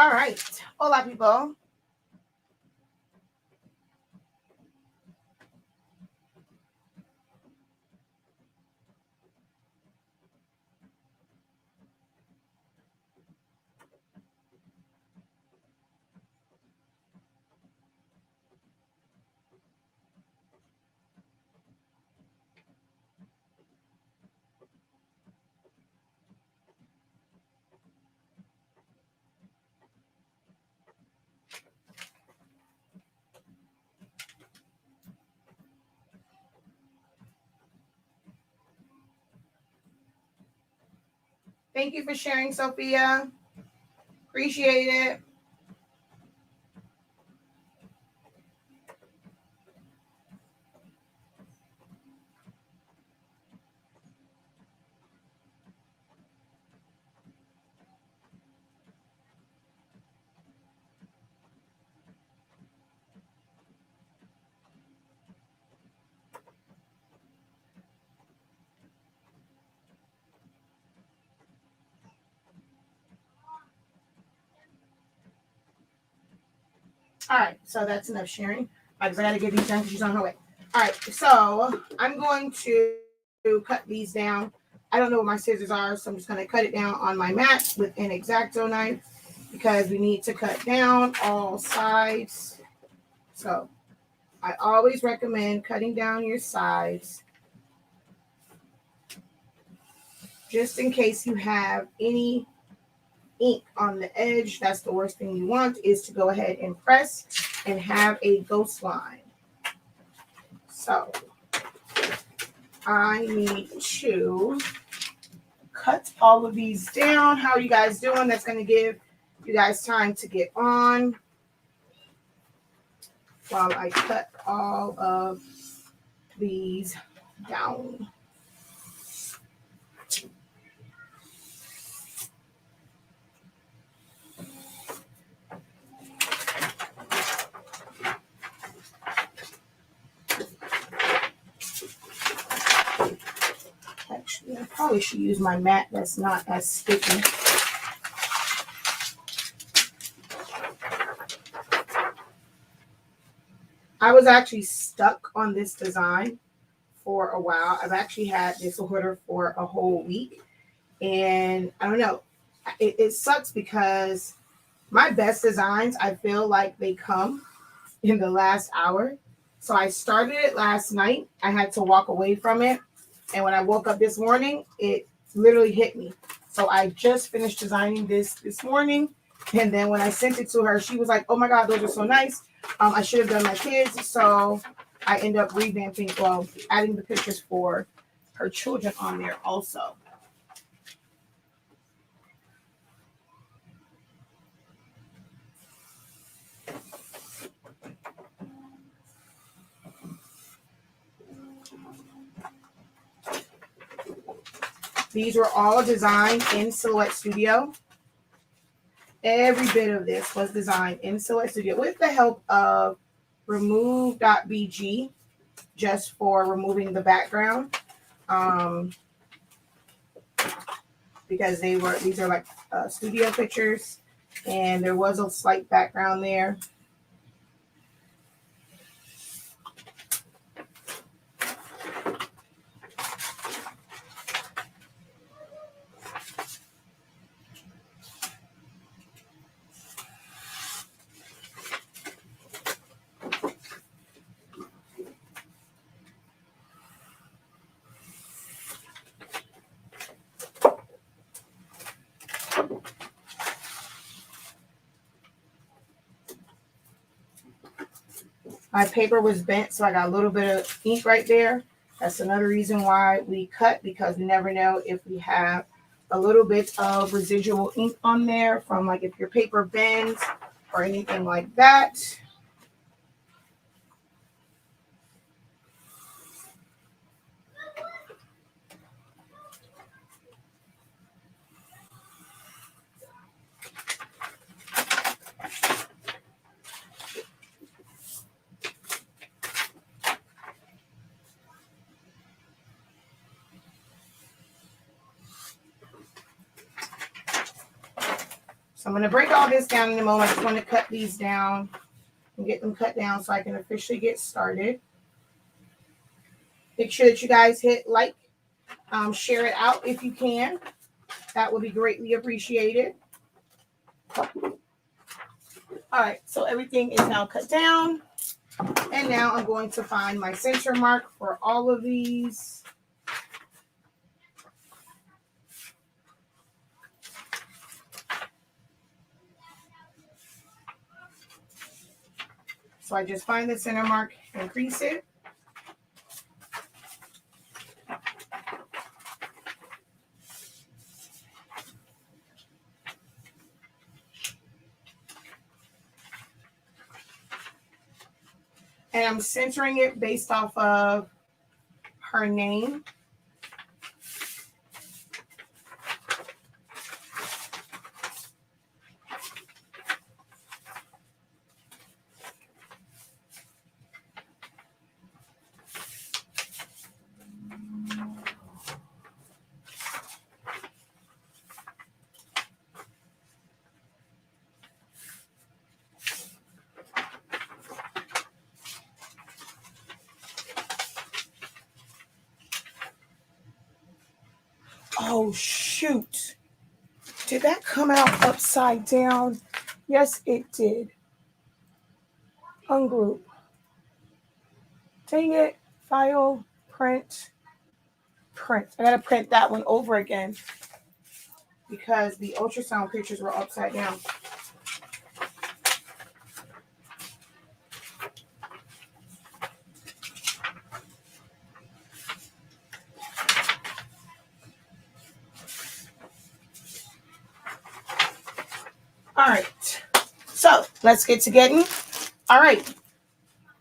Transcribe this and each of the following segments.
All right. Hola, people. Thank you for sharing, Sophia. Appreciate it. All right, so that's enough sharing. Because I got to get these done because she's on her way. All right, so I'm going to cut these down. I don't know what my scissors are, so I'm just going to cut it down on my mat with an X-Acto knife because we need to cut down all sides. So I always recommend cutting down your sides just in case you have any ink on the edge. That's the worst thing you want, is to go ahead and press and have a ghost line. So I need to cut all of these down. How are you guys doing? That's going to give you guys time to get on while I cut all of these down. Actually, I probably should use my mat that's not as sticky. I was actually stuck on this design for a while. I've actually had this order for a whole week. And I don't know, it sucks because my best designs, I feel like they come in the last hour. So I started it last night. I had to walk away from it. And when I woke up this morning, it literally hit me. So I just finished designing this morning. And then when I sent it to her, she was like, oh my God, those are so nice. I should have done my kids. So I end up revamping, well, adding the pictures for her children on there also. These were all designed in Silhouette Studio. Every bit of this was designed in Silhouette Studio with the help of remove.bg, just for removing the background. Because these are like studio pictures, and there was a slight background there. My paper was bent, so I got a little bit of ink right there. That's another reason why we cut, because we never know if we have a little bit of residual ink on there from, like, if your paper bends or anything like that. So I'm going to break all this down in a moment. I just want to cut these down and get them cut down so I can officially get started. Make sure that you guys hit like, share it out if you can. That would be greatly appreciated. All right, so everything is now cut down. And now I'm going to find my center mark for all of these. So I just find the center mark, increase it. And I'm centering it based off of her name. Oh, shoot. Did that come out upside down? Yes, it did. Ungroup. Dang it. File, print. I got to print that one over again because the ultrasound pictures were upside down. All right, so let's get to getting. All right,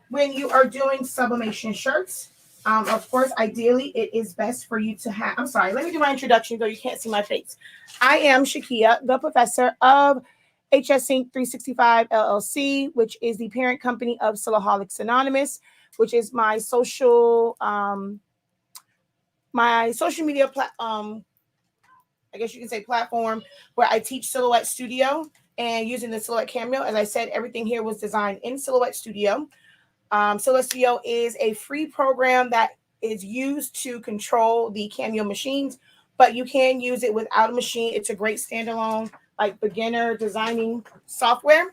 when you are doing sublimation shirts, of course, ideally, it is best for you to have. I'm sorry, let me do my introduction, though you can't see my face. I am Shakia, the professor of HS Inc. 365 LLC, which is the parent company of Silaholics Anonymous, which is my social media platform. I guess you can say platform where I teach Silhouette Studio and using the Silhouette Cameo. As I said, everything here was designed in Silhouette Studio. Silhouette Studio is a free program that is used to control the Cameo machines, but you can use it without a machine. It's a great standalone, like beginner designing software,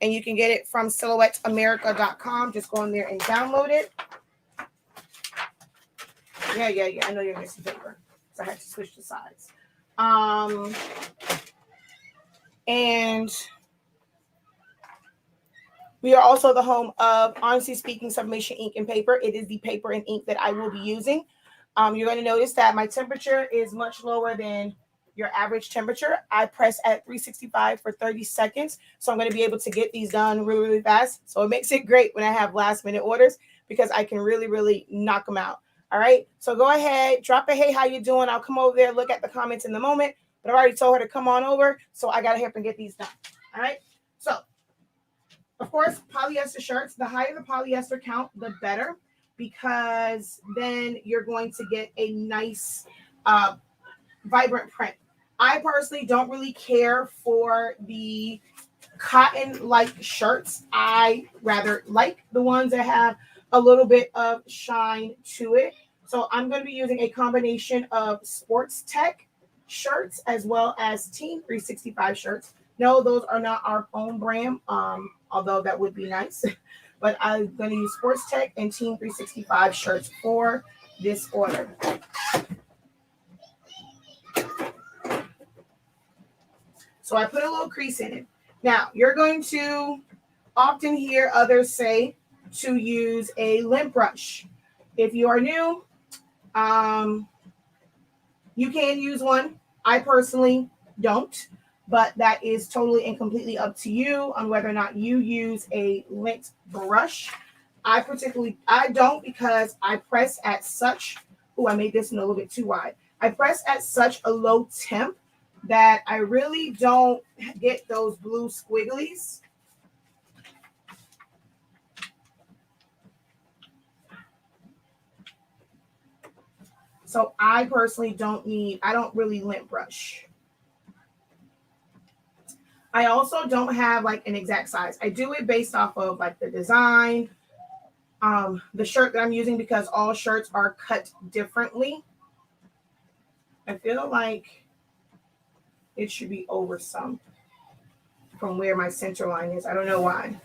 and you can get it from silhouetteamerica.com. Just go in there and download it. Yeah. I know you're missing paper, so I had to switch the sides. And we are also the home of Honestly Speaking Sublimation Ink and Paper. It is the paper and ink that I will be using. You're going to notice that my temperature is much lower than your average temperature. I press at 365 for 30 seconds. So I'm going to be able to get these done really, really fast. So it makes it great when I have last minute orders because I can really, really knock them out. All right. So go ahead, drop a hey, how you doing? I'll come over there, look at the comments in the moment. But I already told her to come on over. So I got to help and get these done. All right. So, of course, polyester shirts, the higher the polyester count, the better, because then you're going to get a nice, vibrant print. I personally don't really care for the cotton-like shirts. I rather like the ones that have a little bit of shine to it. So I'm going to be using a combination of Sports Tech shirts as well as Team 365 shirts. No, those are not our own brand, although that would be nice. But I'm going to use Sports Tech and Team 365 shirts for this order. So I put a little crease in it. Now, you're going to often hear others say to use a lint brush. If you are new, you can use one. I personally don't, but that is totally and completely up to you on whether or not you use a lint brush. I don't, because I press at such, I made this one a little bit too wide. I press at such a low temp that I really don't get those blue squigglies. So I personally I don't really lint brush. I also don't have like an exact size. I do it based off of like the design, the shirt that I'm using, because all shirts are cut differently. I feel like it should be over some from where my center line is. I don't know why.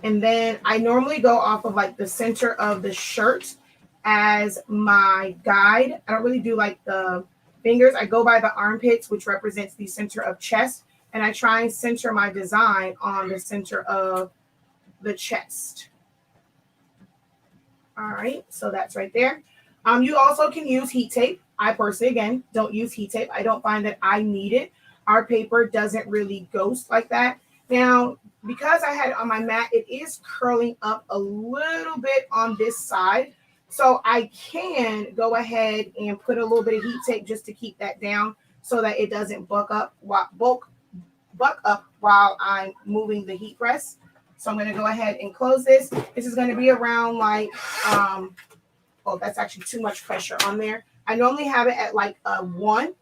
And then I normally go off of like the center of the shirt as my guide. I don't really do like the fingers. I go by the armpits, which represents the center of chest. And I try and center my design on the center of the chest. All right, so that's right there. You also can use heat tape. I personally, again, don't use heat tape. I don't find that I need it. Our paper doesn't really ghost like that. Now, because I had it on my mat, it is curling up a little bit on this side. So I can go ahead and put a little bit of heat tape just to keep that down so that it doesn't buck up while I'm moving the heat press. So I'm going to go ahead and close this. This is going to be around like, oh, that's actually too much pressure on there. I normally have it at like a 1.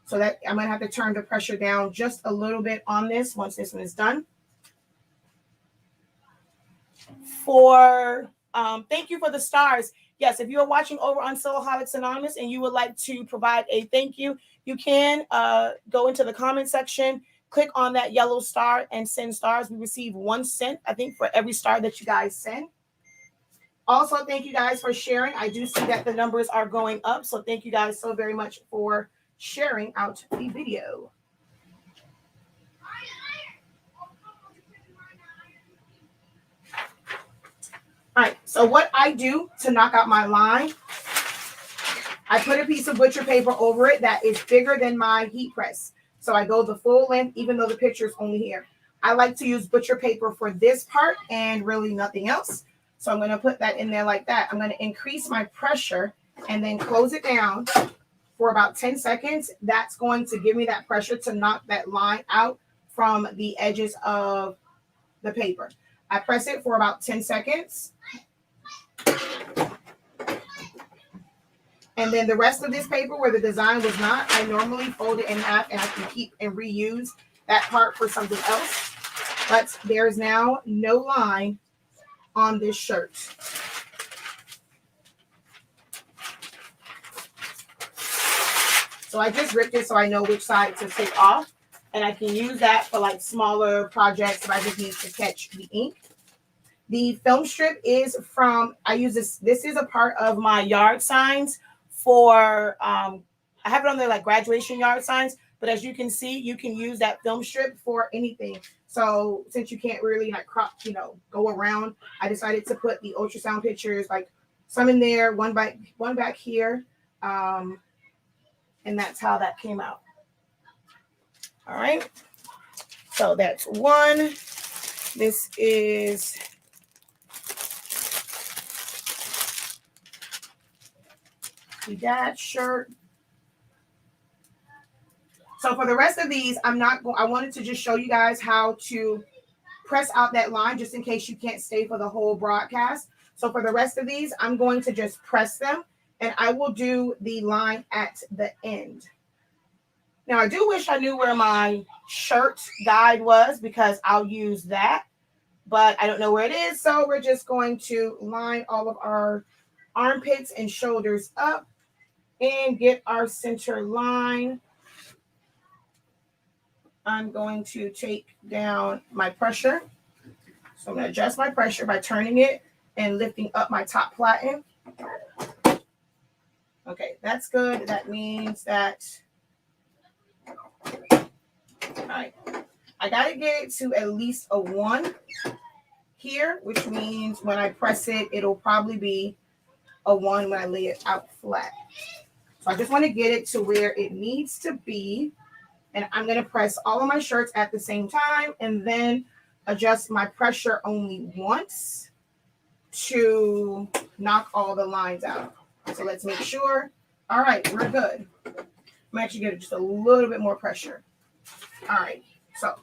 So that I'm going to have to turn the pressure down just a little bit on this once this one is done. Thank you for the stars. Yes, if you're watching over on Soloholics Anonymous and you would like to provide a thank you, you can go into the comment section, click on that yellow star and send stars. We receive 1 cent, I think, for every star that you guys send. Also, thank you guys for sharing. I do see that the numbers are going up. So thank you guys so very much for sharing out the video. All right, so what I do to knock out my line, I put a piece of butcher paper over it that is bigger than my heat press. So I go the full length, even though the picture is only here. I like to use butcher paper for this part and really nothing else. So I'm going to put that in there like that. I'm going to increase my pressure and then close it down for about 10 seconds. That's going to give me that pressure to knock that line out from the edges of the paper. I press it for about 10 seconds. And then the rest of this paper where the design was not, I normally fold it in half and I can keep and reuse that part for something else. But there's now no line on this shirt. So I just ripped it so I know which side to take off. And I can use that for like smaller projects if I just need to catch the ink. The film strip is from, I use this. This is a part of my yard signs for, I have it on there like graduation yard signs. But as you can see, you can use that film strip for anything. So since you can't really like crop, go around, I decided to put the ultrasound pictures, like some in there, one back here. And that's how that came out. All right. So that's one. This is the dad shirt. So for the rest of these, I wanted to just show you guys how to press out that line just in case you can't stay for the whole broadcast. So for the rest of these, I'm going to just press them and I will do the line at the end. Now, I do wish I knew where my shirt guide was because I'll use that, but I don't know where it is. So we're just going to line all of our armpits and shoulders up and get our center line. I'm going to take down my pressure. So I'm going to adjust my pressure by turning it and lifting up my top platen. Okay, that's good. That means that, all right, I got to get it to at least a 1 here, which means when I press it, it'll probably be a 1 when I lay it out flat. So I just want to get it to where it needs to be. And I'm going to press all of my shirts at the same time and then adjust my pressure only once to knock all the lines out. So let's make sure. All right, we're good. I'm actually getting just a little bit more pressure. All right, so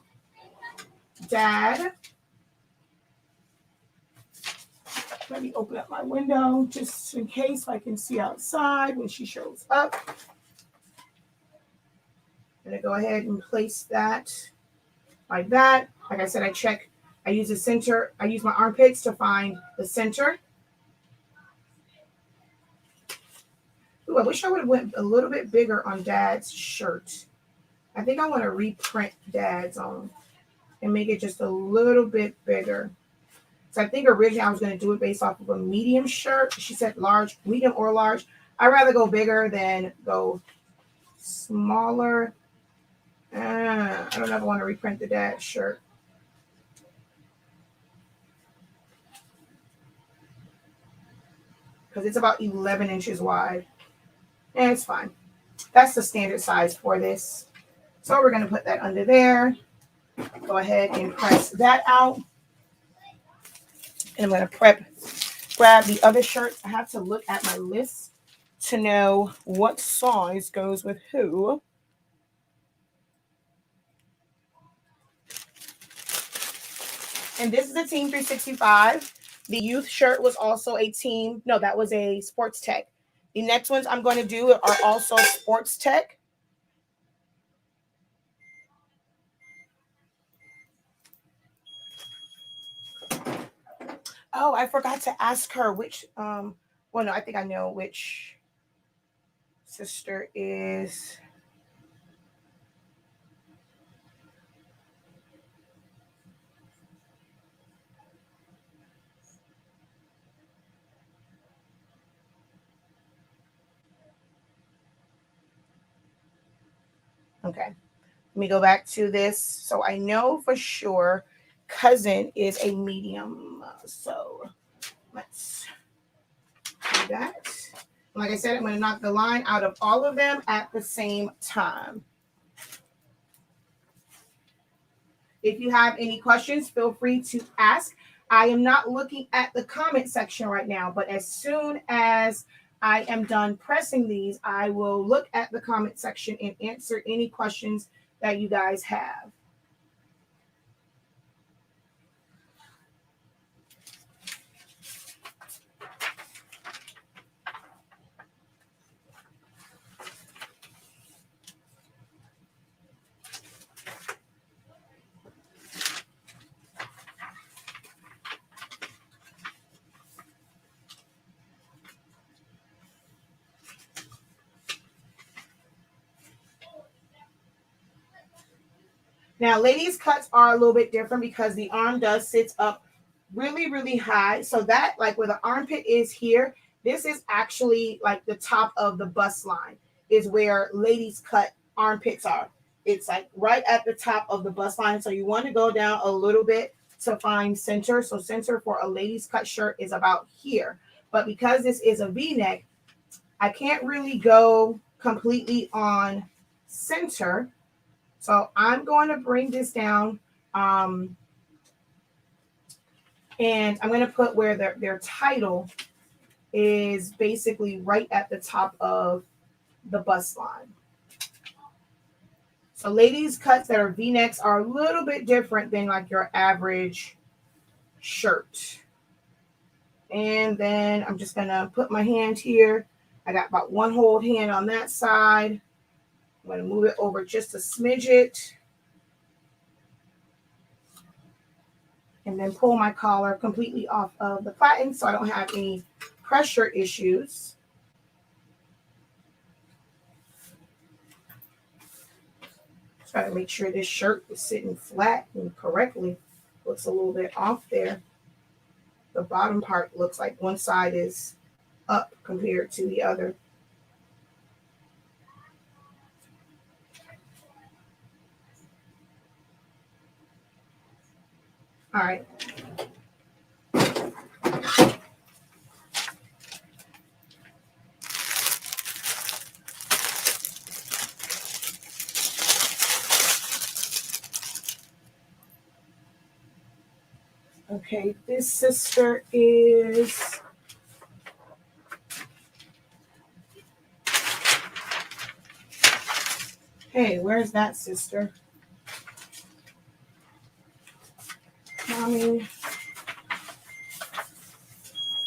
Dad. Let me open up my window just in case I can see outside when she shows up. I'm going to go ahead and place that like that. Like I said, I use the center, I use my armpits to find the center. Ooh, I wish I would have went a little bit bigger on Dad's shirt. I think I want to reprint Dad's on and make it just a little bit bigger. So I think originally I was going to do it based off of a medium shirt. She said large, medium or large. I'd rather go bigger than go smaller. I don't know if I want to reprint the Dad's shirt. Because it's about 11 inches wide. And it's fine. That's the standard size for this. So we're going to put that under there. Go ahead and press that out. And I'm going to grab the other shirts. I have to look at my list to know what size goes with who. And this is a Team 365. The youth shirt was also a team. No, that was a sports tech. The next ones I'm going to do are also sports tech. Oh, I forgot to ask her which, well, no, I think I know which sister is. Okay. Let me go back to this. So I know for sure cousin is a medium. So let's do that. Like I said, I'm going to knock the line out of all of them at the same time. If you have any questions, feel free to ask. I am not looking at the comment section right now, but as soon as I am done pressing these, I will look at the comment section and answer any questions that you guys have. Now, ladies' cuts are a little bit different because the arm does sit up really, really high. So that, like where the armpit is here, this is actually like the top of the bust line is where ladies' cut armpits are. It's like right at the top of the bust line. So you want to go down a little bit to find center. So center for a ladies' cut shirt is about here. But because this is a V-neck, I can't really go completely on center. So I'm going to bring this down, and I'm going to put where their title is basically right at the top of the bust line. So ladies' cuts that are V-necks are a little bit different than like your average shirt. And then I'm just going to put my hand here. I got about one whole hand on that side. I'm going to move it over just a smidget. And then pull my collar completely off of the platen so I don't have any pressure issues. Try to make sure this shirt is sitting flat and correctly. Looks a little bit off there. The bottom part looks like one side is up compared to the other. All right. Okay, this sister is hey, where's that sister? Mommy.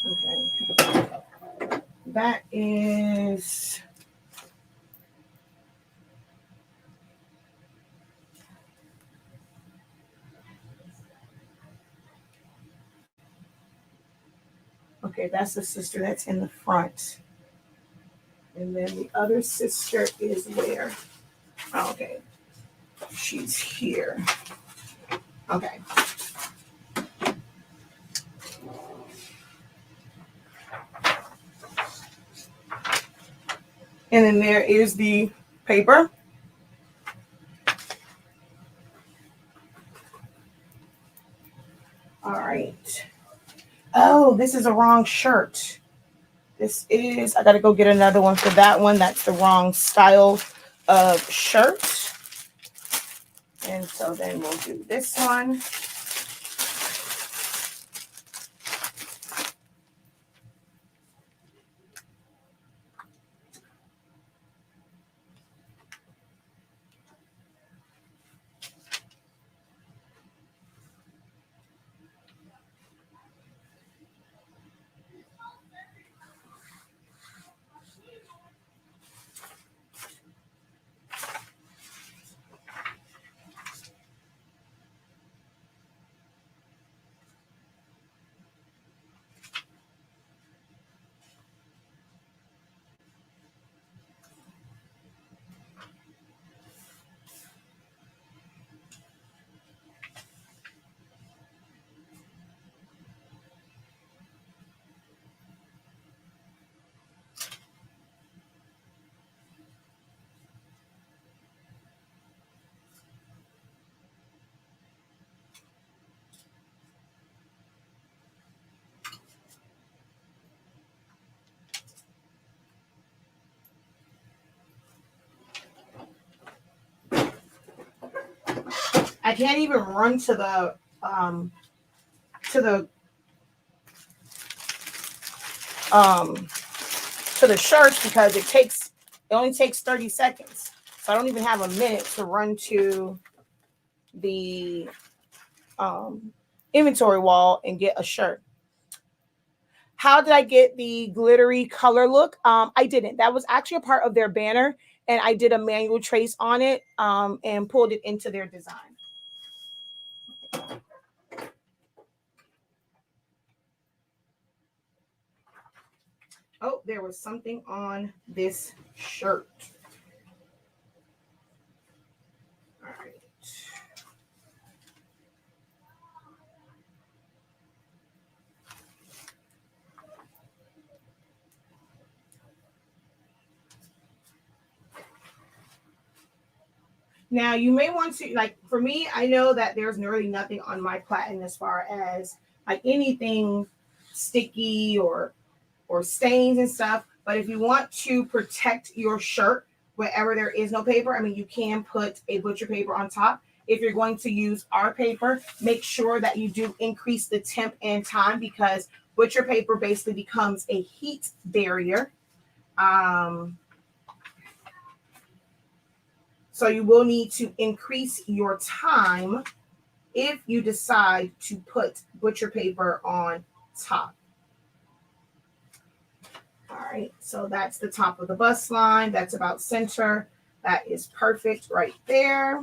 Okay. That is Okay, that's the sister that's in the front. And then the other sister is where? Oh, okay. She's here. Okay. And then there is the paper. All right. Oh, this is a wrong shirt. This is, I got to go get another one for that one. That's the wrong style of shirt. And so then we'll do this one. I can't even run to the to the um to the shirts because it only takes 30 seconds. So I don't even have a minute to run to the inventory wall and get a shirt. How did I get the glittery color look? I didn't. That was actually a part of their banner, and I did a manual trace on it and pulled it into their design. Oh, there was something on this shirt. All right. Now you may want to, like, for me, I know that there's really nothing on my platen as far as like anything sticky or stains and stuff. But if you want to protect your shirt wherever there is no paper, I mean, you can put a butcher paper on top. If you're going to use our paper, make sure that you do increase the temp and time because butcher paper basically becomes a heat barrier. So you will need to increase your time if you decide to put butcher paper on top. All right, so that's the top of the bust line. That's about center. That is perfect right there.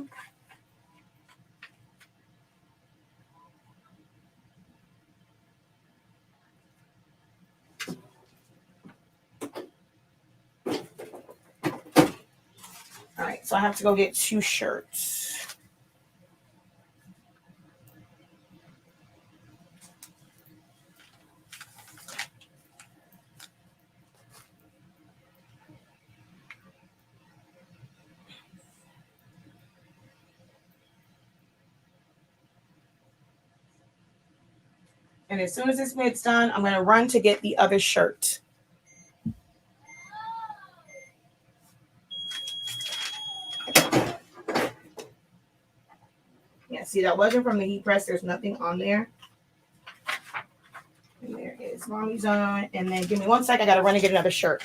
All right, so I have to go get 2 shirts. And as soon as this mid's done, I'm going to run to get the other shirt. Yeah, see, that wasn't from the heat press. There's nothing on there. And there is Mommy's on. And then give me 1 sec. I got to run and get another shirt.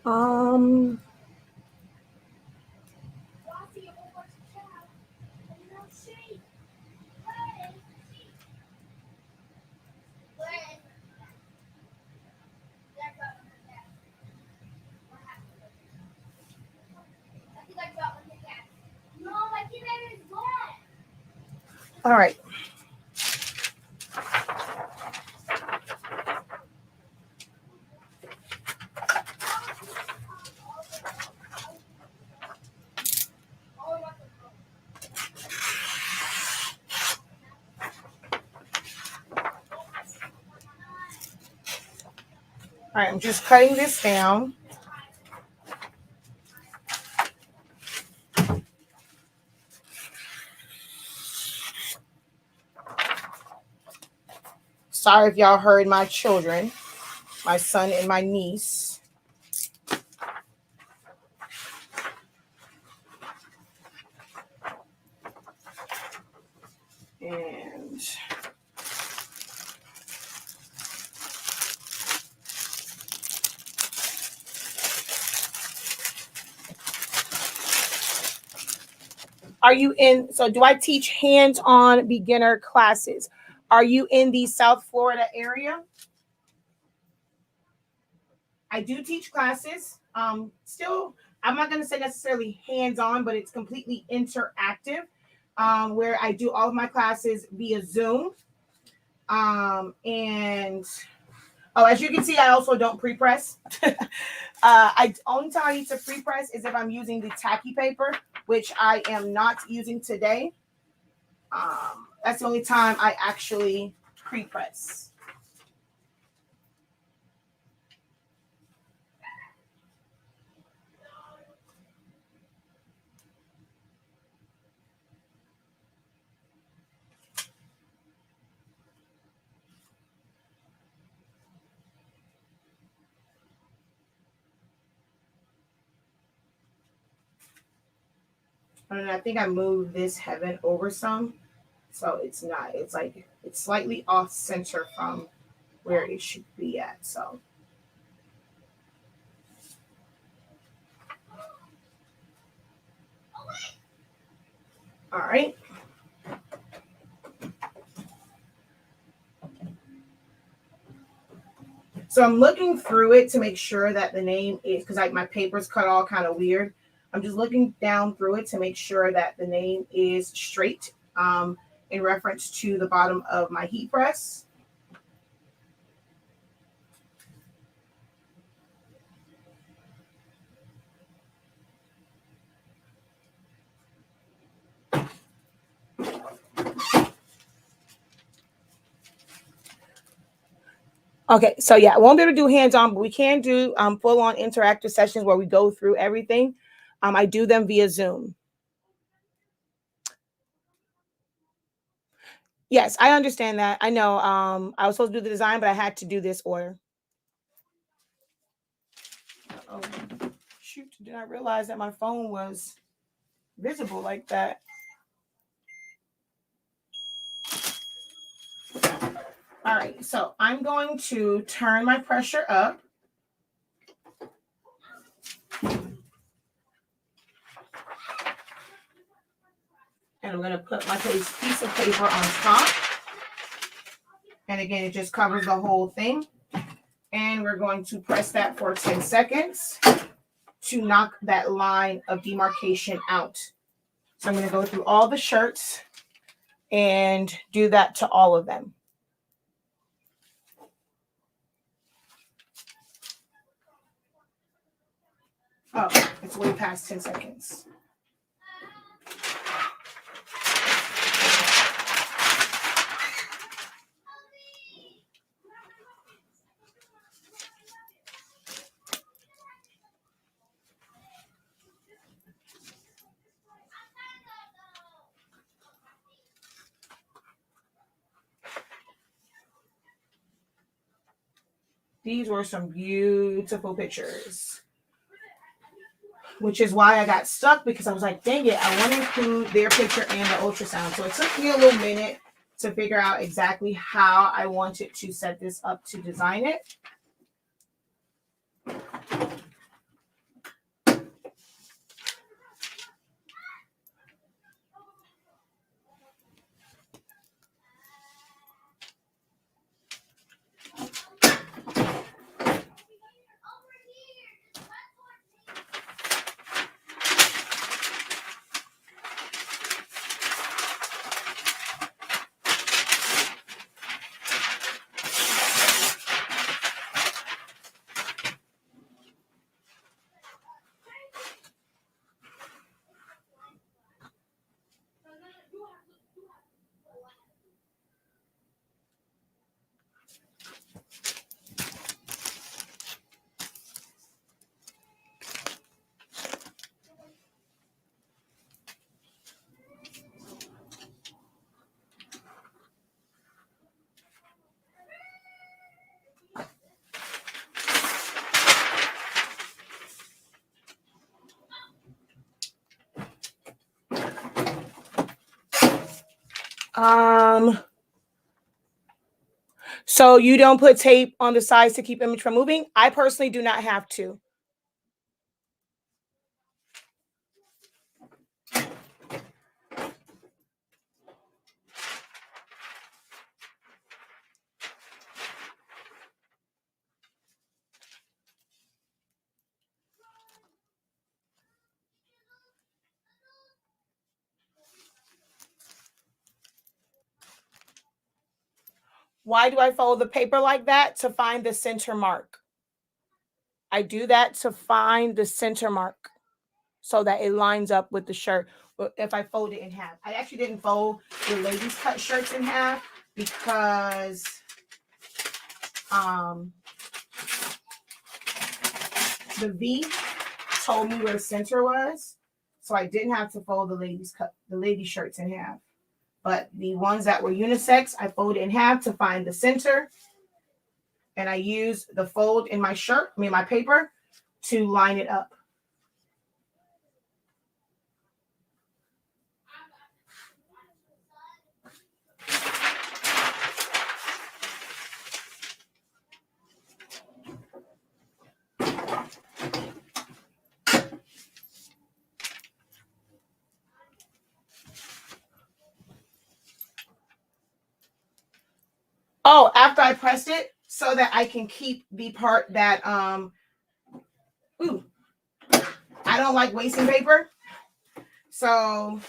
Um, all right. All right, I'm just cutting this down. Sorry if y'all heard my children, my son and my niece. And are you in? So, do I teach hands-on beginner classes? Are you in the South Florida area? I do teach classes. Still, I'm not going to say necessarily hands-on, but it's completely interactive, where I do all of my classes via Zoom. And as you can see, I also don't pre-press. Only time I need to pre-press is if I'm using the tacky paper, which I am not using today. That's the only time I actually pre-press. And I think I moved this heaven over some, so it's not. It's like it's slightly off center from where it should be at. So. All right. So I'm looking through it to make sure that the name is, because like my paper's cut all kind of weird. I'm just looking down through it to make sure that the name is straight, in reference to the bottom of my heat press. Okay, so yeah, I won't be able to do hands-on, but we can do full-on interactive sessions where we go through everything. I do them via Zoom. Yes, I understand that. I know. I was supposed to do the design, but I had to do this order. Oh, shoot! Did I realize that my phone was visible like that? All right, so I'm going to turn my pressure up. And I'm going to put my piece of paper on top. And again, it just covers the whole thing. And we're going to press that for 10 seconds to knock that line of demarcation out. So I'm going to go through all the shirts and do that to all of them. Oh, it's way past 10 seconds. These were some beautiful pictures, which is why I got stuck, because I was like, dang it, I want to include their picture and the ultrasound. So it took me a little minute to figure out exactly how I wanted to set this up to design it. So you don't put tape on the sides to keep image from moving? I personally do not have to. Why do I fold the paper like that? To find the center mark. I do that to find the center mark so that it lines up with the shirt. But if I fold it in half, I actually didn't fold the ladies cut shirts in half because the V told me where the center was, so I didn't have to fold the ladies shirts in half. But the ones that were unisex, I folded in half to find the center, and I used the fold in my my paper, to line it up. Oh, after I pressed it, so that I can keep the part that I don't like wasting paper. So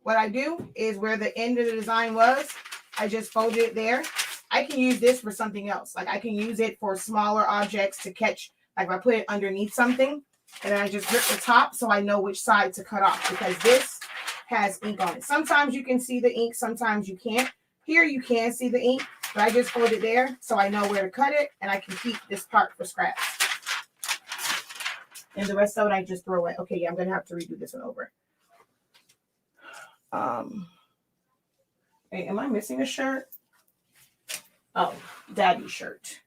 what I do is where the end of the design was, I just folded it there. I can use this for something else. Like I can use it for smaller objects to catch, like if I put it underneath something, and then I just rip the top so I know which side to cut off, because this has ink on it. Sometimes you can see the ink, sometimes you can't. Here you can see the ink, but I just hold it there so I know where to cut it, and I can keep this part for scraps. And the rest of it I just throw away. Okay, yeah, I'm gonna have to redo this one over. Hey, am I missing a shirt? Oh, daddy's shirt.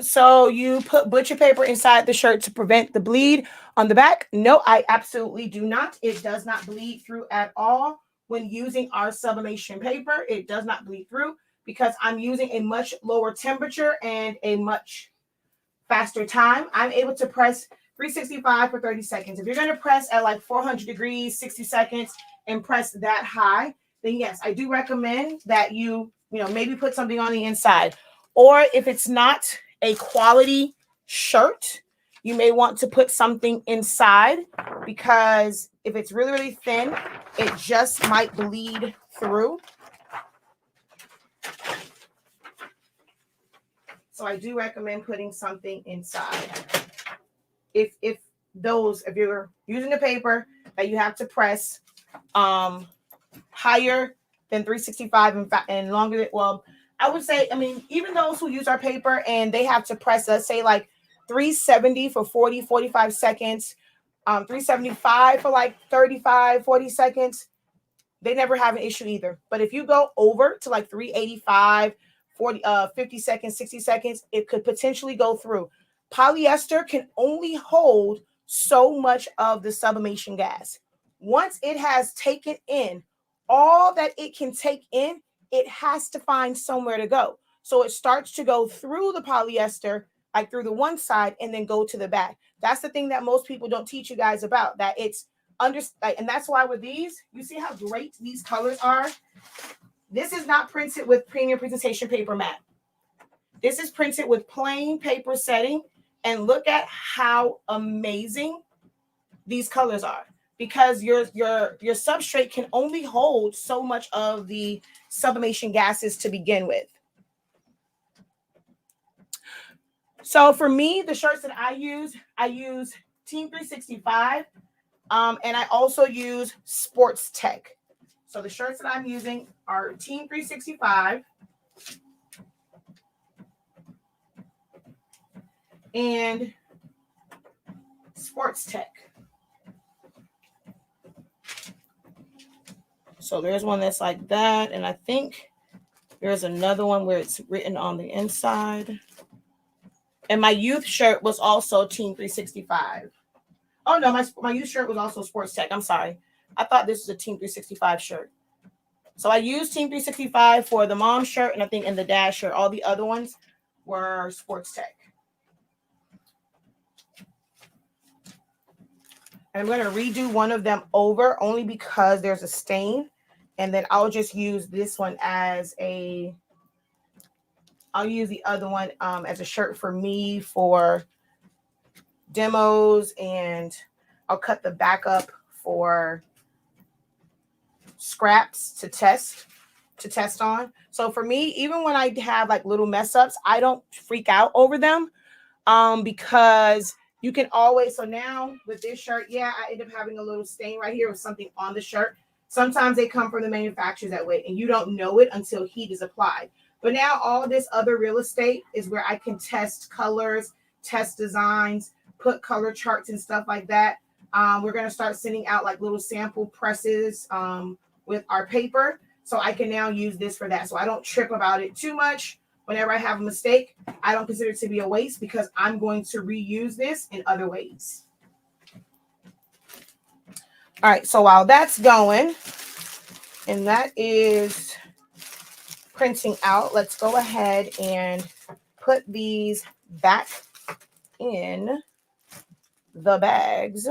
So you put butcher paper inside the shirt to prevent the bleed on the back? No, I absolutely do not. It does not bleed through at all when using our sublimation paper. It does not bleed through because I'm using a much lower temperature and a much faster time. I'm able to press 365 for 30 seconds. If you're going to press at like 400 degrees, 60 seconds, and press that high, then yes, I do recommend that you maybe put something on the inside. Or if it's not a quality shirt, you may want to put something inside, because if it's really, really thin, it just might bleed through. So I do recommend putting something inside. If you're using a paper that you have to press higher than 365 and longer than, well, I would say, even those who use our paper and they have to press, let's say like 370 for 45 seconds, 375 for like 35, 40 seconds, they never have an issue either. But if you go over to like 385, 50 seconds, 60 seconds, it could potentially go through. Polyester can only hold so much of the sublimation gas. Once it has taken in all that it can take in, it has to find somewhere to go. So it starts to go through the polyester, like through the one side, and then go to the back. That's the thing that most people don't teach you guys about, that it's and that's why with these, you see how great these colors are. This is not printed with premium presentation paper matte. This is printed with plain paper setting, and look at how amazing these colors are. because your substrate can only hold so much of the sublimation gases to begin with. So for me, the shirts that I use Team 365, and I also use Sports Tech. So the shirts that I'm using are Team 365 and Sports Tech. So there's one that's like that, and I think there's another one where it's written on the inside. And my youth shirt was also Team 365. Oh no, my youth shirt was also Sports Tech. I'm sorry. I thought this was a Team 365 shirt. So I used Team 365 for the mom shirt, and I think in the dad shirt. All the other ones were Sports Tech. And I'm going to redo one of them over only because there's a stain. And then I'll just use this one as I'll use the other one as a shirt for me for demos, and I'll cut the back up for scraps to test on. So for me, even when I have like little mess ups, I don't freak out over them because you can always, so now with this shirt, yeah, I end up having a little stain right here with something on the shirt. Sometimes they come from the manufacturers that way, and you don't know it until heat is applied. But now all this other real estate is where I can test colors, test designs, put color charts and stuff like that. We're going to start sending out like little sample presses with our paper. So I can now use this for that. So I don't trip about it too much. Whenever I have a mistake, I don't consider it to be a waste because I'm going to reuse this in other ways. All right, so while that's going, and that is printing out, let's go ahead and put these back in the bags.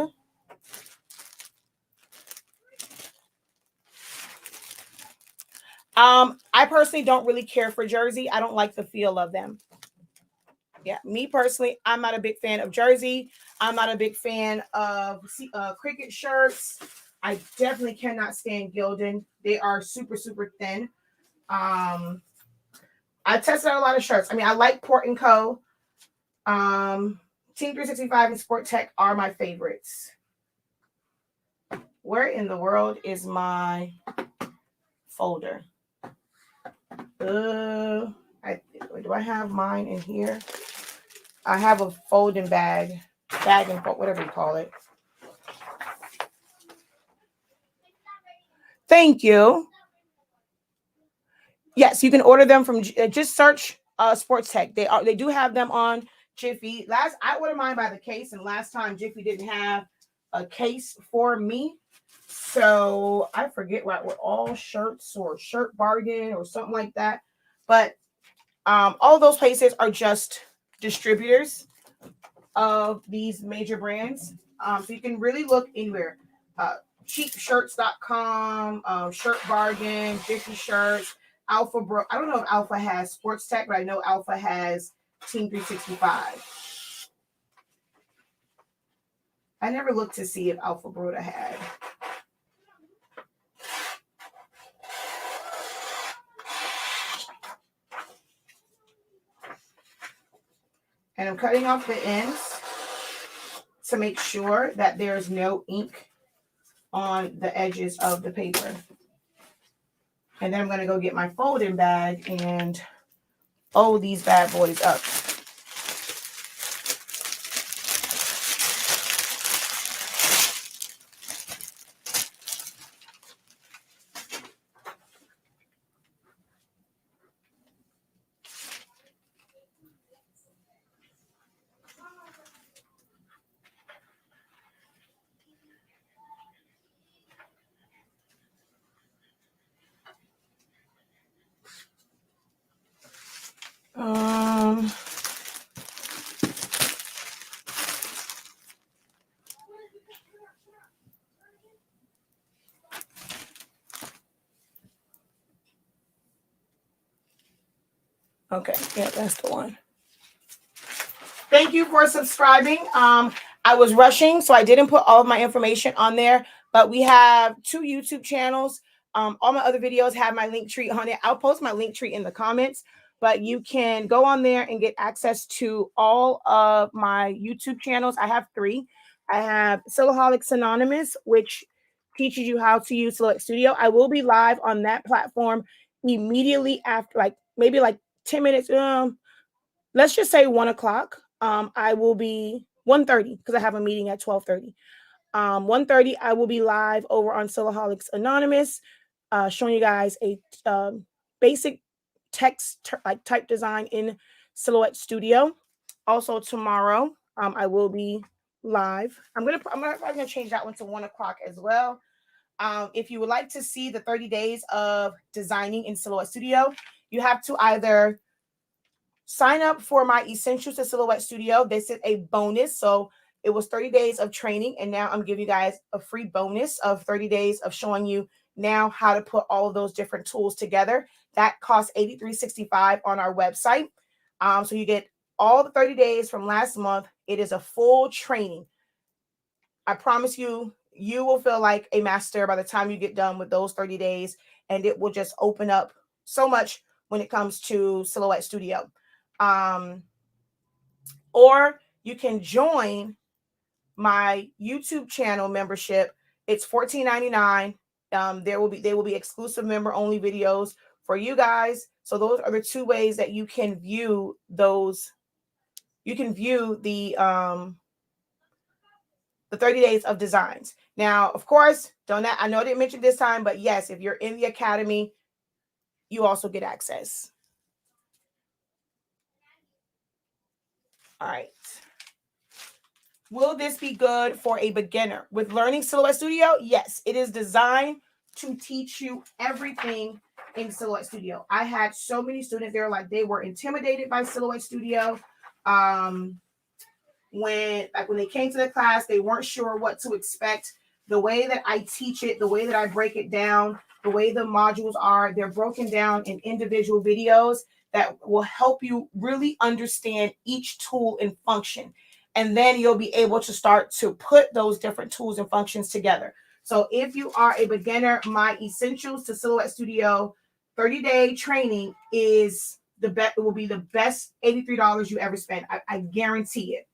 I personally don't really care for jersey. I don't like the feel of them. Yeah, me personally, I'm not a big fan of jersey. I'm not a big fan of cricket shirts. I definitely cannot stand Gildan. They are super, super thin. I tested out a lot of shirts. I mean, I like Port & Co. Team 365 and Sport Tech are my favorites. Where in the world is my folder? Do I have mine in here? I have a folding bag and whatever you call it. Thank you. Yes, you can order them from just search Sports Tech. They do have them on Jiffy. I ordered mine by the case, and last time Jiffy didn't have a case for me. So I forget what were all shirts or Shirt Bargain or something like that. But all those places are just distributors of these major brands. So you can really look anywhere. Cheapshirts.com, Shirt Bargain, Jiffy Shirts, Alpha Bro. I don't know if Alpha has Sports Tech, but I know Alpha has Team 365. I never looked to see if Alpha Broda had. And I'm cutting off the ends to make sure that there's no ink on the edges of the paper. And then I'm going to go get my folding bag and fold these bad boys up. Okay, yeah, that's the one. Thank you for subscribing. I was rushing, so I didn't put all of my information on there. But we have 2 YouTube channels. All my other videos have my link tree on it. I'll post my link tree in the comments, but you can go on there and get access to all of my YouTube channels. I have 3. I have Silaholics Anonymous, which teaches you how to use Select Studio. I will be live on that platform immediately after, like maybe like 10 minutes. Let's just say 1 o'clock. I will be 1:30 because I have a meeting at 12:30. 1:30, I will be live over on Silaholics Anonymous, showing you guys a basic text type design in Silhouette Studio. Also tomorrow, I will be live. I'm gonna change that one to 1 o'clock as well. If you would like to see the 30 days of designing in Silhouette Studio, you have to either sign up for my Essentials to Silhouette Studio. This is a bonus. So it was 30 days of training, and now I'm giving you guys a free bonus of 30 days of showing you now how to put all of those different tools together. That costs $83.65 on our website. So you get all the 30 days from last month. It is a full training. I promise you, you will feel like a master by the time you get done with those 30 days, and it will just open up so much when it comes to Silhouette Studio. Or you can join my YouTube channel membership. It's $14.99. They will be exclusive member only videos for you guys. So those are the 2 ways that you can view those. You can view the 30 days of designs. Now, of course, I know I didn't mention this time, but yes, if you're in the academy, you also get access. All right. Will this be good for a beginner? With learning Silhouette Studio? Yes, it is designed to teach you everything in Silhouette Studio. I had so many students there, like they were intimidated by Silhouette Studio. When they came to the class, they weren't sure what to expect. The way that I teach it, the way that I break it down, the way the modules are, they're broken down in individual videos that will help you really understand each tool and function. And then you'll be able to start to put those different tools and functions together. So if you are a beginner, my Essentials to Silhouette Studio 30-day training is the best. It will be the best $83 you ever spend. I guarantee it.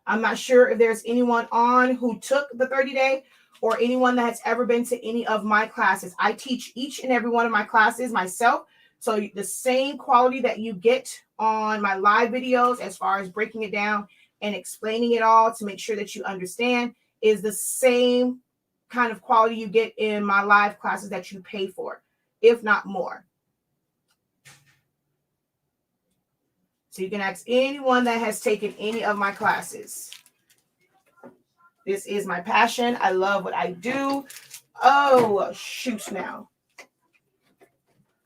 I'm not sure if there's anyone on who took the 30-day or anyone that has ever been to any of my classes. I teach each and every one of my classes myself. So the same quality that you get on my live videos, as far as breaking it down and explaining it all to make sure that you understand, is the same kind of quality you get in my live classes that you pay for, if not more. So you can ask anyone that has taken any of my classes. This is my passion. I love what I do. Oh, shoot now.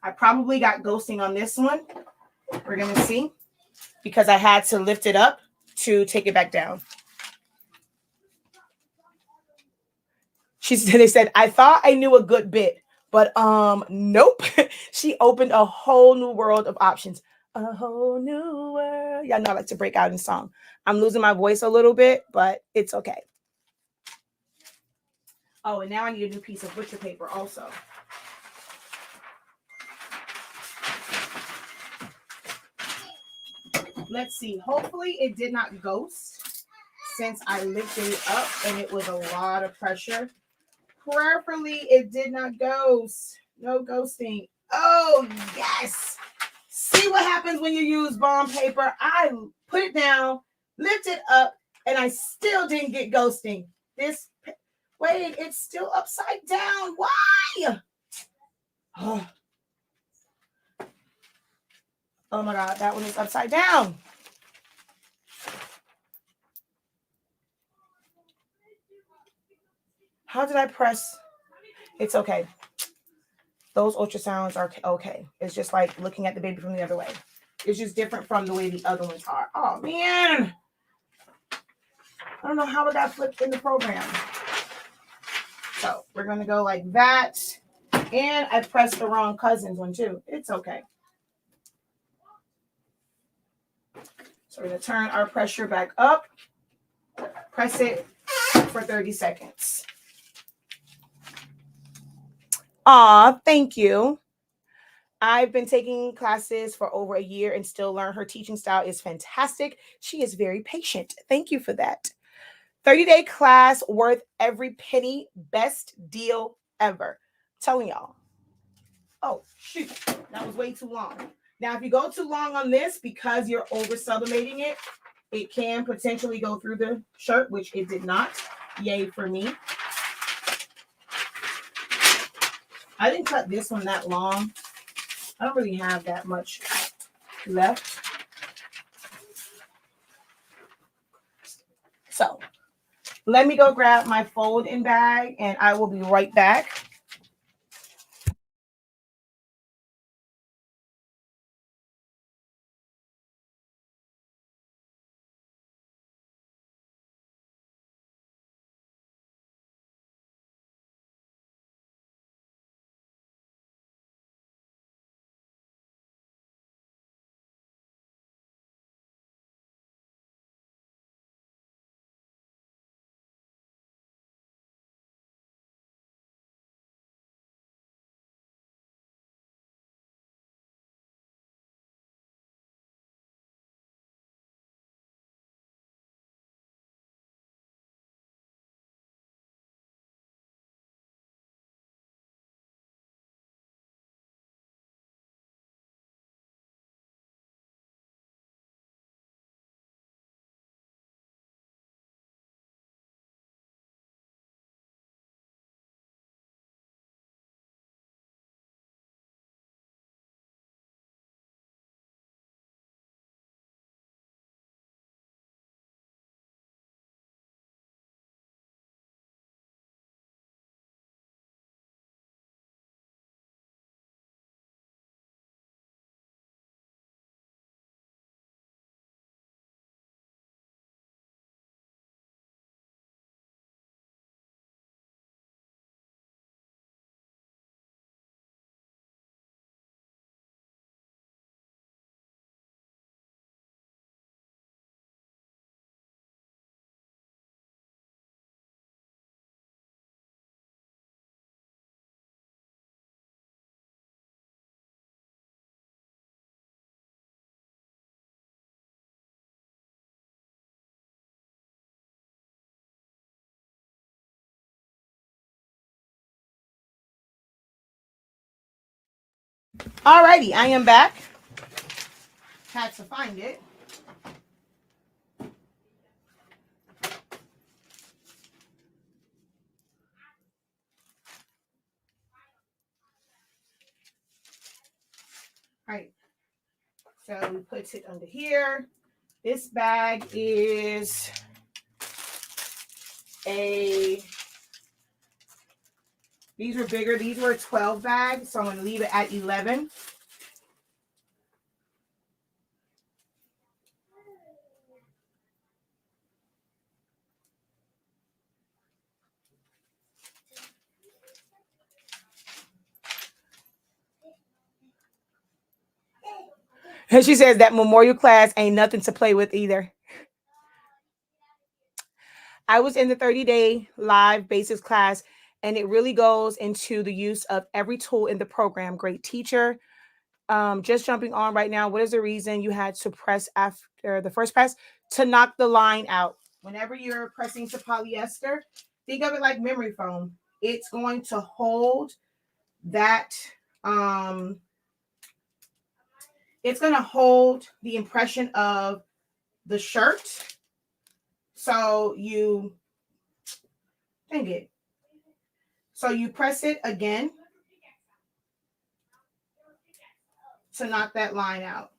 I probably got ghosting on this one. We're going to see, because I had to lift it up to take it back down. They said, I thought I knew a good bit, but nope. She opened a whole new world of options. A whole new world. Y'all know I like to break out in song. I'm losing my voice a little bit, but it's okay. Oh, and now I need a new piece of butcher paper also. Let's see. Hopefully it did not ghost since I lifted it up and it was a lot of pressure. Prayerfully, it did not ghost. No ghosting. Oh, yes. See what happens when you use bond paper. I put it down, lift it up, and I still didn't get ghosting. Wait, it's still upside down. Why? Oh my God, that one is upside down. How did I press? It's okay. Those ultrasounds are okay. It's just like looking at the baby from the other way. It's just different from the way the other ones are. Oh, man. I don't know how it got flipped in the program. So we're going to go like that. And I pressed the wrong cousin's one too. It's okay. So we're going to turn our pressure back up. Press it for 30 seconds. Aw, thank you. I've been taking classes for over a year and still learn. Her teaching style is fantastic. She is very patient. Thank you for that. 30-day class worth every penny. Best deal ever. I'm telling y'all. Oh, shoot. That was way too long. Now, if you go too long on this because you're over sublimating it, it can potentially go through the shirt, which it did not. Yay for me. I didn't cut this one that long. I don't really have that much left. So let me go grab my fold-in bag and I will be right back. Alrighty, I am back. Had to find it. All right. So we put it under here. This bag is these were bigger. These were 12 bags. So I'm going to leave it at 11. And she says that memorial class ain't nothing to play with either. I was in the 30-day live basics class, and it really goes into the use of every tool in the program. Great teacher. Just jumping on right now. What is the reason you had to press after the first press? To knock the line out. Whenever you're pressing to polyester, think of it like memory foam. It's going to hold that. It's going to hold the impression of the shirt. So you, dang it. So you press it again to knock that line out.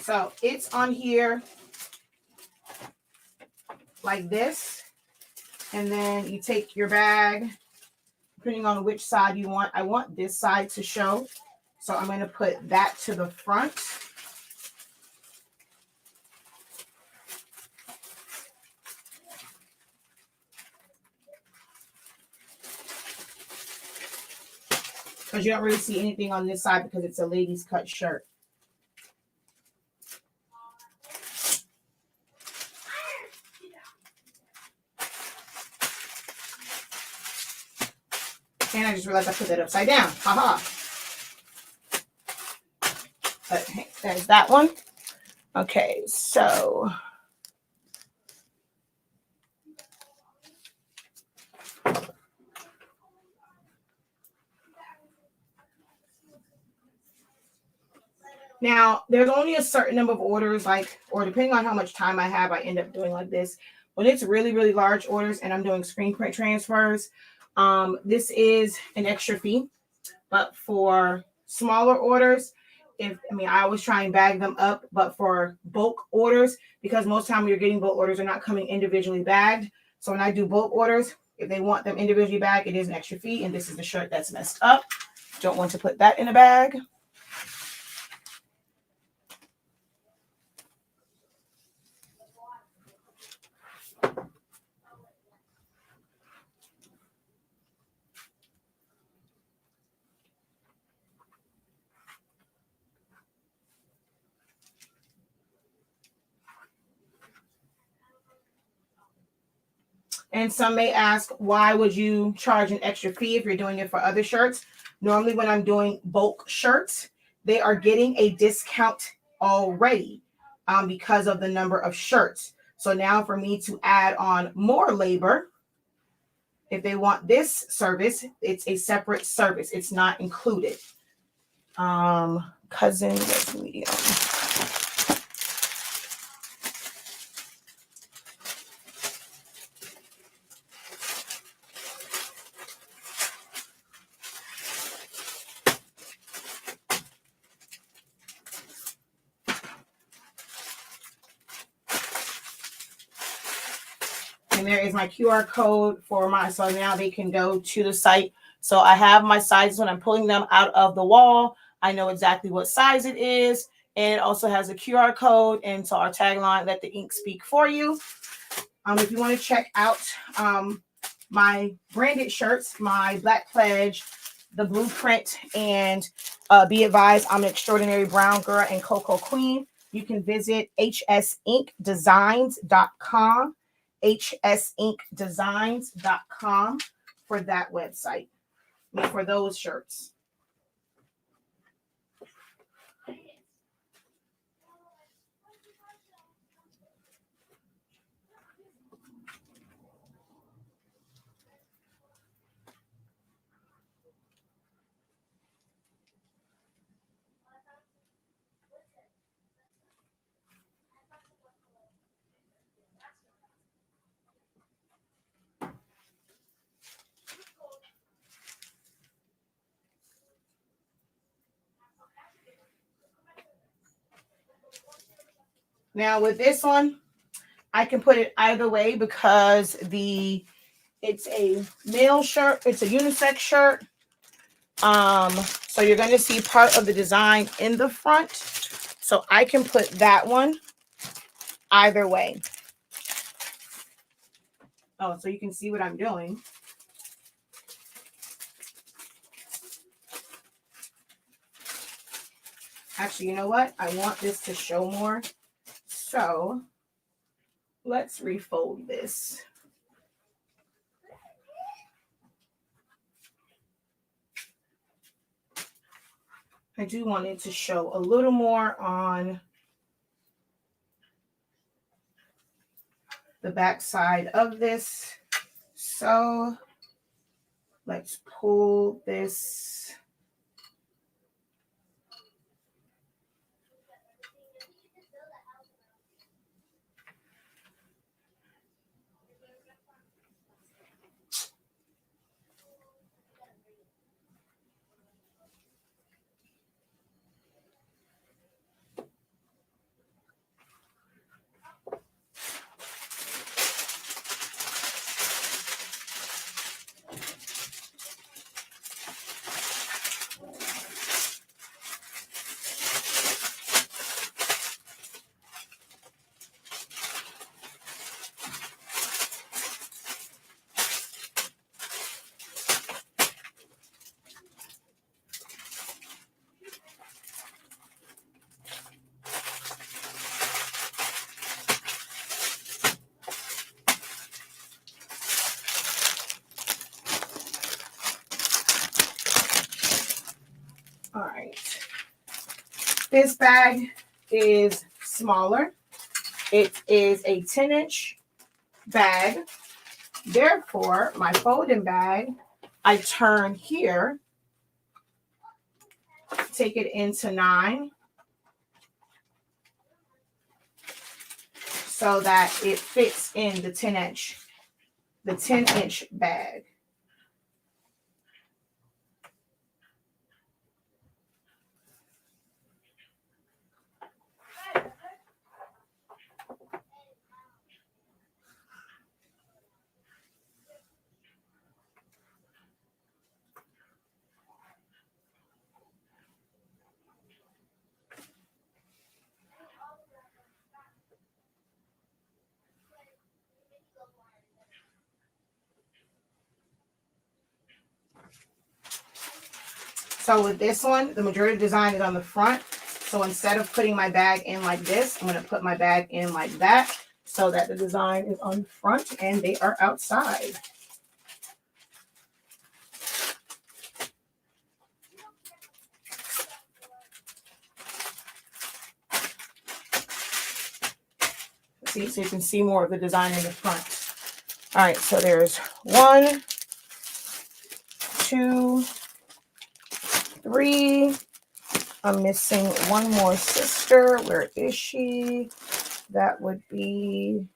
So it's on here like this. And then you take your bag, depending on which side you want. I want this side to show. So I'm going to put that to the front. Because you don't really see anything on this side because it's a ladies cut shirt. And I just realized I put that upside down. Haha. But hey, there's that one. Okay, so now there's only a certain number of orders, like, or depending on how much time I have, I end up doing like this. When it's really, really large orders and I'm doing screen print transfers, this is an extra fee. But for smaller orders, I always try and bag them up, but for bulk orders, because most time when you're getting bulk orders, are not coming individually bagged. So when I do bulk orders, if they want them individually bagged, it is an extra fee. And this is the shirt that's messed up. Don't want to put that in a bag. And some may ask, why would you charge an extra fee if you're doing it for other shirts? Normally, when I'm doing bulk shirts, they are getting a discount already because of the number of shirts. So now for me to add on more labor, if they want this service, it's a separate service. It's not included. Cousin, that's medium. And there is my QR code for so now they can go to the site. So I have my sizes when I'm pulling them out of the wall. I know exactly what size it is. And it also has a QR code. And so our tagline, let the ink speak for you. If you want to check out my branded shirts, my Black Pledge, the Blueprint, and Be Advised, I'm an Extraordinary Brown Girl and Cocoa Queen, you can visit hsinkdesigns.com. hsinkdesigns.com for that website, for those shirts. Now with this one, I can put it either way because it's a male shirt, it's a unisex shirt. So you're going to see part of the design in the front. So I can put that one either way. Oh, so you can see what I'm doing. Actually, you know what? I want this to show more. So let's refold this. I do want it to show a little more on the back side of this. So let's pull this. right. This bag is smaller. It is a 10-inch bag. Therefore, my folding bag, I turn here, take it into 9, so that it fits in the 10-inch bag. So with this one, the majority of the design is on the front. So instead of putting my bag in like this, I'm going to put my bag in like that so that the design is on the front and they are outside. See, so you can see more of the design in the front. All right, so there's 1, 2, 3. I'm missing one more sister. Where is she? That would be...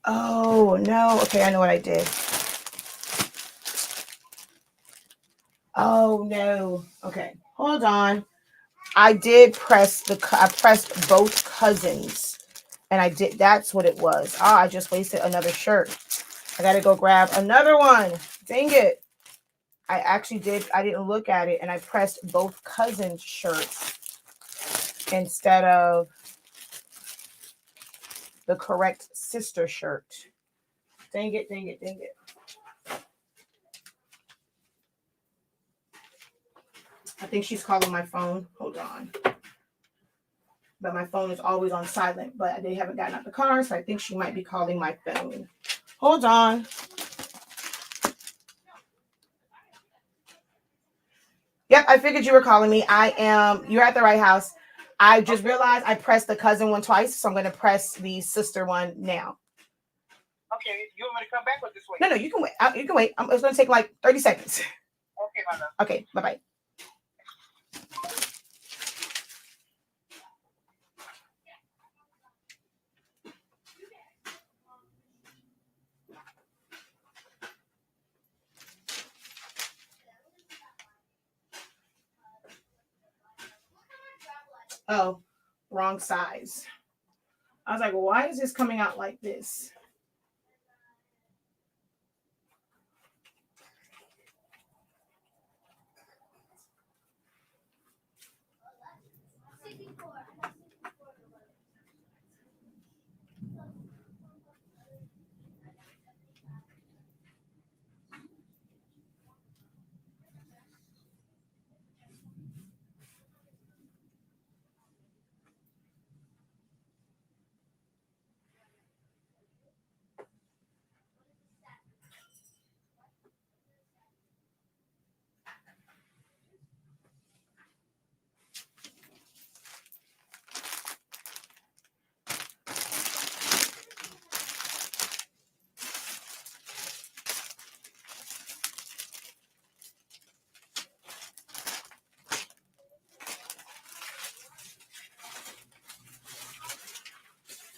Oh, no. Okay, I know what I did. Oh, no. Okay, hold on. I pressed both cousins. And that's what it was. I just wasted another shirt. I got to go grab another one. Dang it. I didn't look at it, and I pressed both cousins' shirts instead of the correct sister shirt. Dang it. I think she's calling my phone. Hold on. But my phone is always on silent, but they haven't gotten out the car, so I think she might be calling my phone. Hold on. Yep, I figured you were calling me. You're at the right house. I just realized I pressed the cousin one twice, so I'm going to press the sister one now. Okay, you want me to come back or just wait? No, you can wait. You can wait. It's going to take like 30 seconds. Okay, my love. Okay, bye-bye. Oh, wrong size. I was like, well, why is this coming out like this?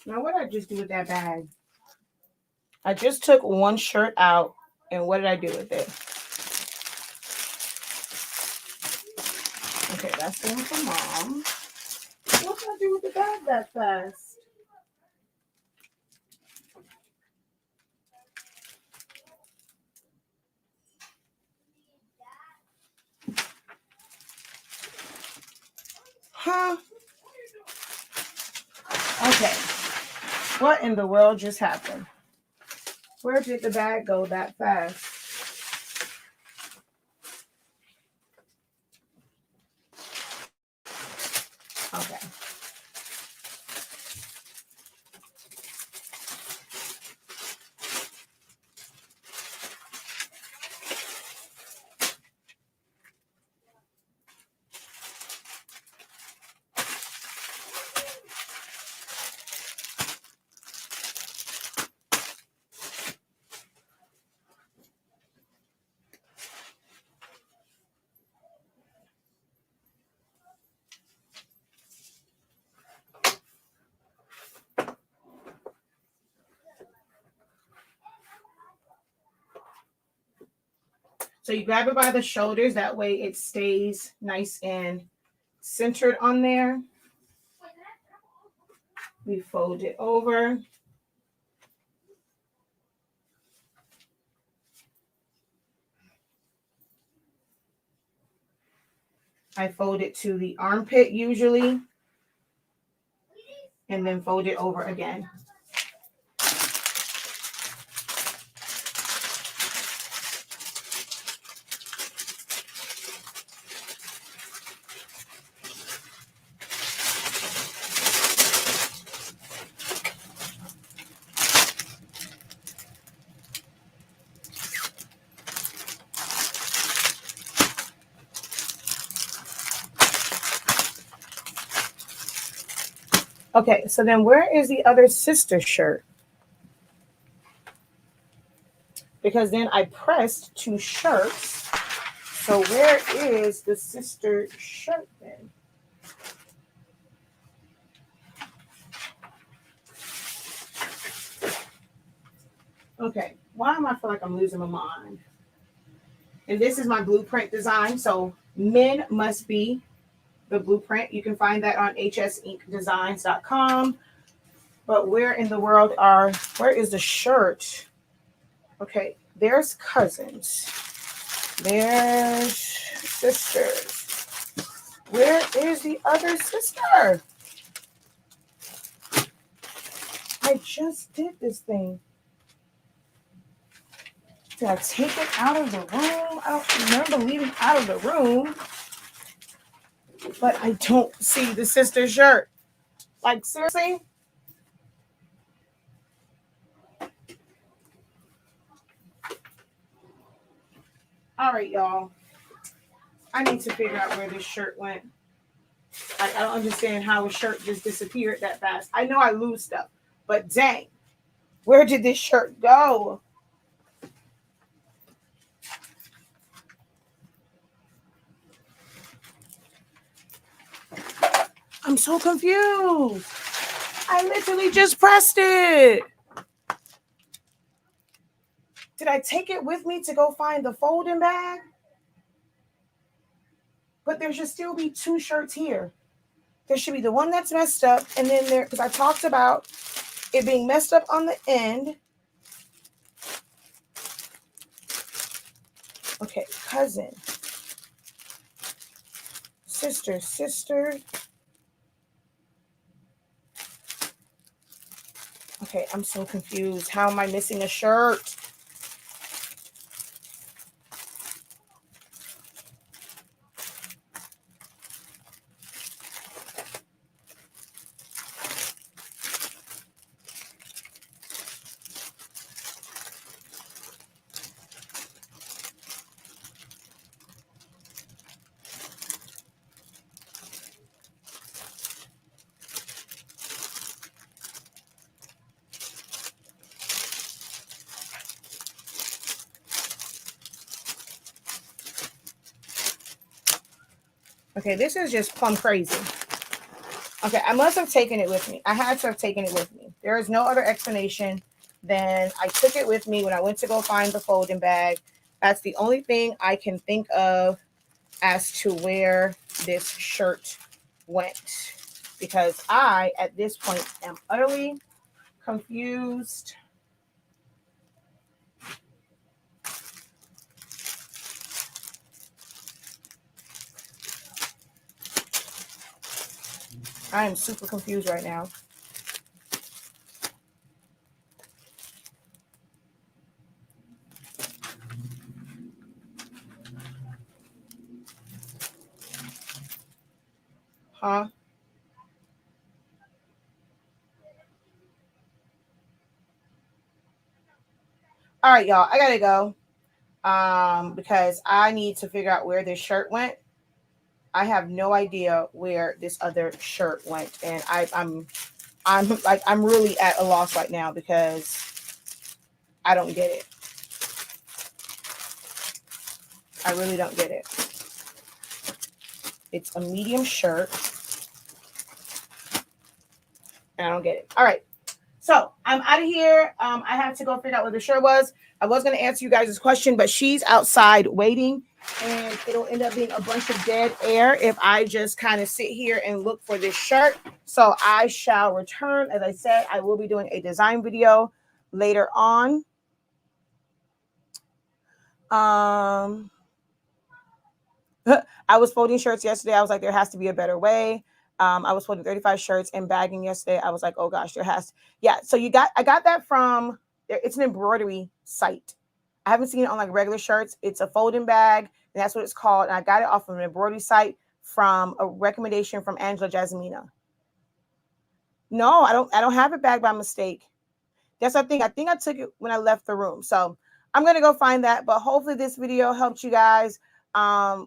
Now, what did I just do with that bag? I just took one shirt out, and what did I do with it? Okay, that's the one for Mom. What did I do with the bag that fast? Huh? Okay. What in the world just happened? Where did the bag go that fast? Okay. So you grab it by the shoulders. That way it stays nice and centered on there. We fold it over. I fold it to the armpit usually, and then fold it over again. Okay, so then where is the other sister shirt? Because then I pressed 2 shirts. So where is the sister shirt then? Okay, why am I feel like I'm losing my mind? And this is my blueprint design. So men must be the blueprint. You can find that on hsinkdesigns.com. But where in the world where is the shirt? Okay, there's cousins. There's sisters. Where is the other sister? I just did this thing. Did I take it out of the room? I don't remember leaving out of the room. But I don't see the sister shirt. Like, seriously? All right, y'all. I need to figure out where this shirt went. I don't understand how a shirt just disappeared that fast. I know I lose stuff, but dang, where did this shirt go? I'm so confused. I literally just pressed it. Did I take it with me to go find the folding bag? But there should still be 2 shirts here. There should be the one that's messed up, and then there, because I talked about it being messed up on the end. Okay, cousin. Sister. Okay, I'm so confused. How am I missing a shirt? Okay, this is just plumb crazy. Okay, I must have taken it with me. I had to have taken it with me. There is no other explanation than I took it with me when I went to go find the folding bag. That's the only thing I can think of as to where this shirt went. Because I, at this point, am utterly confused. I am super confused right now. Huh? All right, y'all. I gotta go. Because I need to figure out where this shirt went. I have no idea where this other shirt went, and I'm really at a loss right now because I don't get it. I really don't get it. It's a medium shirt, and I don't get it. All right. So I'm out of here. I have to go figure out what the shirt was. I was going to answer you guys' question, but she's outside waiting, and it'll end up being a bunch of dead air if I just kind of sit here and look for this shirt. So I shall return. As I said, I will be doing a design video later on. I was folding shirts yesterday. I was like, there has to be a better way. I was folding 35 shirts and bagging yesterday. I was like, oh gosh, there has. Yeah. So I got that from, it's an embroidery site. I haven't seen it on like regular shirts. It's a folding bag, and that's what it's called. And I got it off of an embroidery site from a recommendation from Angela Jasmina. No, I don't have it bagged by mistake. That's the thing. I think I took it when I left the room. So I'm going to go find that. But hopefully this video helped you guys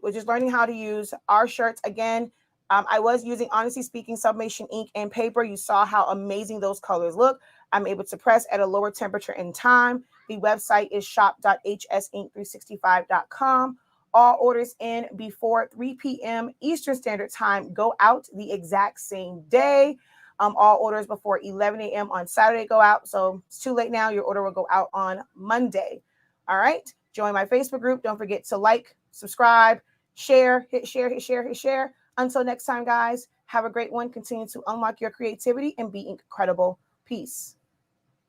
with just learning how to use our shirts. Again, I was using, honestly speaking, Sublimation ink and paper. You saw how amazing those colors look. I'm able to press at a lower temperature and time. The website is shop.hsink365.com. All orders in before 3 p.m. Eastern Standard Time go out the exact same day. All orders before 11 a.m. on Saturday go out. So it's too late now. Your order will go out on Monday. All right. Join my Facebook group. Don't forget to like, subscribe, share, hit share, hit share, hit share. Until next time, guys, have a great one. Continue to unlock your creativity and be incredible. Peace.